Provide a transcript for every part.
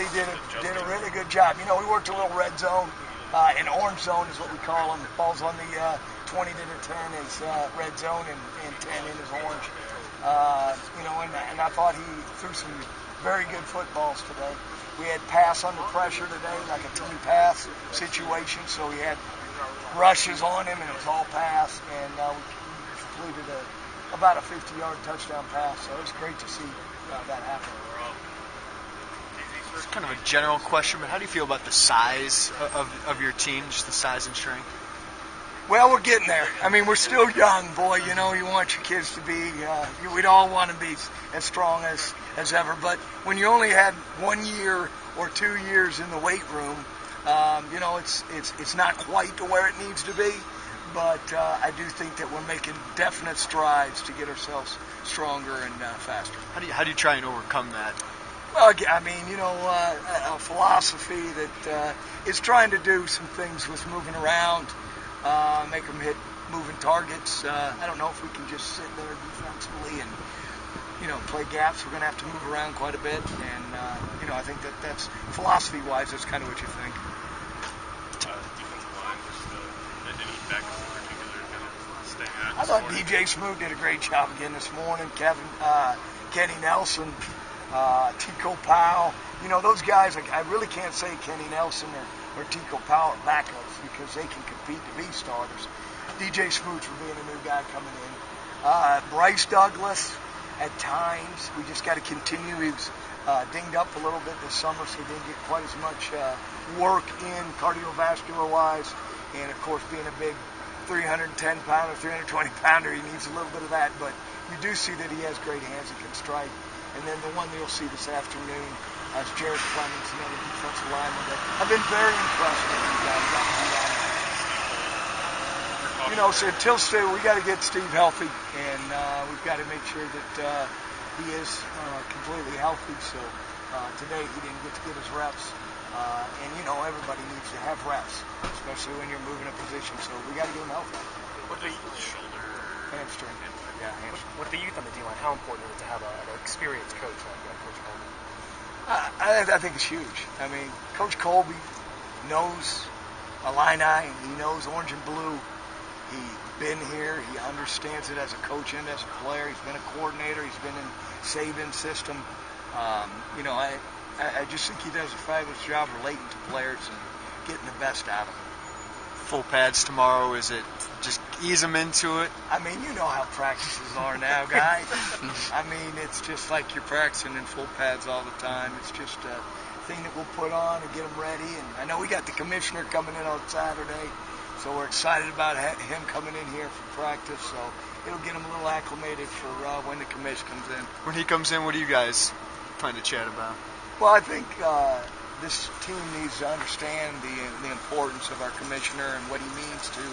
he did a really good job. You know, we worked a little red zone. An orange zone is what we call them. Falls on the 20 to the 10 is red zone, and 10 in is orange. You know, and I thought he threw some very good footballs today. We had pass under pressure today, like a team pass situation, so we had rushes on him, and it was all pass, and we completed about a 50-yard touchdown pass, so it was great to see that happen. It's kind of a general question, but how do you feel about the size of your team, just the size and strength? Well, we're getting there. I mean, we're still young, boy. You know, you want your kids to be, we'd all want to be as strong as ever. But when you only had 1 year or 2 years in the weight room, you know, it's not quite to where it needs to be. But I do think that we're making definite strides to get ourselves stronger and faster. How do you try and overcome that? Well, I mean, you know, a philosophy that is trying to do some things with moving around, make them hit moving targets. I don't know if we can just sit there defensively and, you know, play gaps. We're going to have to move around quite a bit. And, you know, I think that's philosophy-wise, that's kind of what you think. Defensive line, just any backup in particular, kind of staying out. I thought DJ Smoot did a great job again this morning. Kenny Nelson, Tico Powell. You know, those guys, I really can't say Kenny Nelson or Tico Powell are backups because they can compete to be starters. DJ Smoot for being a new guy coming in. Bryce Douglas, at times, we just got to continue. He was dinged up a little bit this summer, so he didn't get quite as much work in cardiovascular-wise. And, of course, being a big 310-pounder, 320-pounder, he needs a little bit of that. But you do see that he has great hands and can strike. And then the one that you'll see this afternoon is Jared Clemens, another defensive lineman that I've been very impressed with. You know, so until Steve, we got to get Steve healthy, and we've got to make sure that he is completely healthy. So today he didn't get to get his reps, and you know everybody needs to have reps, especially when you're moving a position. So we got to get him healthy. Shoulder, hamstring. Yeah, hamstring. With the youth on the D-line, how important is it to have an experienced coach like Coach Colby? I think it's huge. I mean, Coach Colby knows Illini, and he knows orange and blue. He's been here. He understands it as a coach and as a player. He's been a coordinator. He's been in Saban's system. You know, I just think he does a fabulous job relating to players and getting the best out of them. Full pads tomorrow, is it just ease them into it? I mean, you know how practices are now, guys. I mean, it's just like you're practicing in full pads all the time. It's just a thing that we'll put on and get them ready. And I know we got the commissioner coming in on Saturday, so we're excited about him coming in here for practice. So it'll get him a little acclimated for when the commission comes in. When he comes in, what are you guys trying to chat about? Well, I think this team needs to understand the importance of our commissioner and what he means to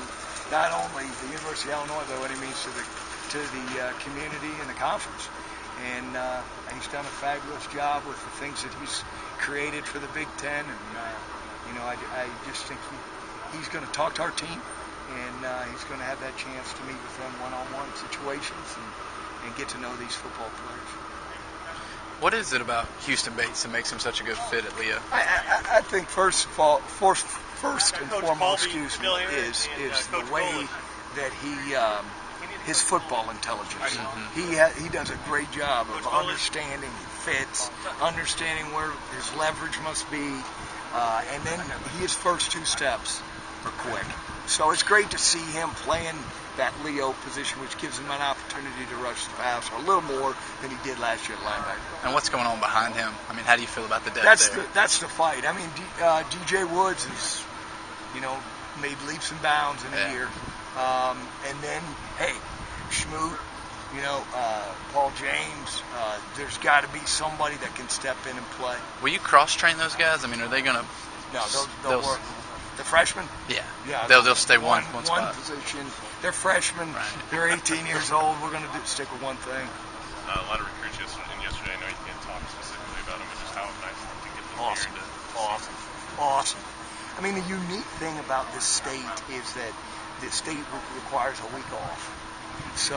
not only the University of Illinois, but what he means to the community and the conference. And he's done a fabulous job with the things that he's created for the Big Ten. And, you know, I just think he's going to talk to our team, and he's going to have that chance to meet with them one-on-one situations and get to know these football players. What is it about Houston Bates that makes him such a good fit at Leah? I think first and foremost, is the way that his football intelligence. Mm-hmm. He does a great job of understanding fits, understanding where his leverage must be, and then his first two steps are quick. So it's great to see him playing that Leo position, which gives him an opportunity to rush the passer a little more than he did last year at linebacker. And what's going on behind him? I mean, how do you feel about the depth there? That's the fight. I mean, DJ Woods has, you know, made leaps and bounds in a year. And then, hey, Schmoot, you know, Paul James, there's got to be somebody that can step in and play. Will you cross-train those guys? I mean, are they going to... No, they'll work. The freshmen? Yeah. They'll stay one spot. One position. They're freshmen. Right. They're 18 years old. We're going to stick with one thing. A lot of recruits yesterday. I know you can't talk specifically about them, but just how nice to get them here. Awesome. I mean, the unique thing about this state is that the state requires a week off. So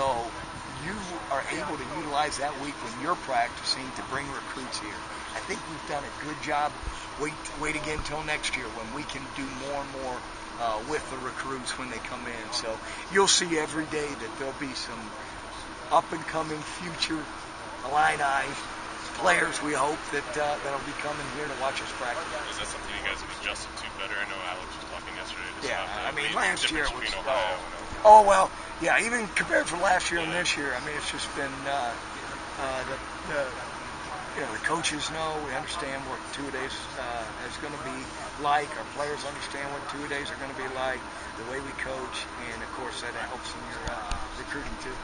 you are able to utilize that week when you're practicing to bring recruits here. I think we've done a good job. Wait again till next year when we can do more and more with the recruits when they come in. So you'll see every day that there'll be some up-and-coming future Illini players, we hope, that'll be coming here to watch us practice. Is that something you guys have adjusted to better? I know Alex was talking yesterday. Just Yeah, about I mean, the last year difference was... between Ohio and Oh, well, yeah, even compared to last year and this year, I mean, it's just been... the coaches know, we understand what two-a-days is going to be like. Our players understand what two-a-days are going to be like, the way we coach, and, of course, that helps in your recruiting, too.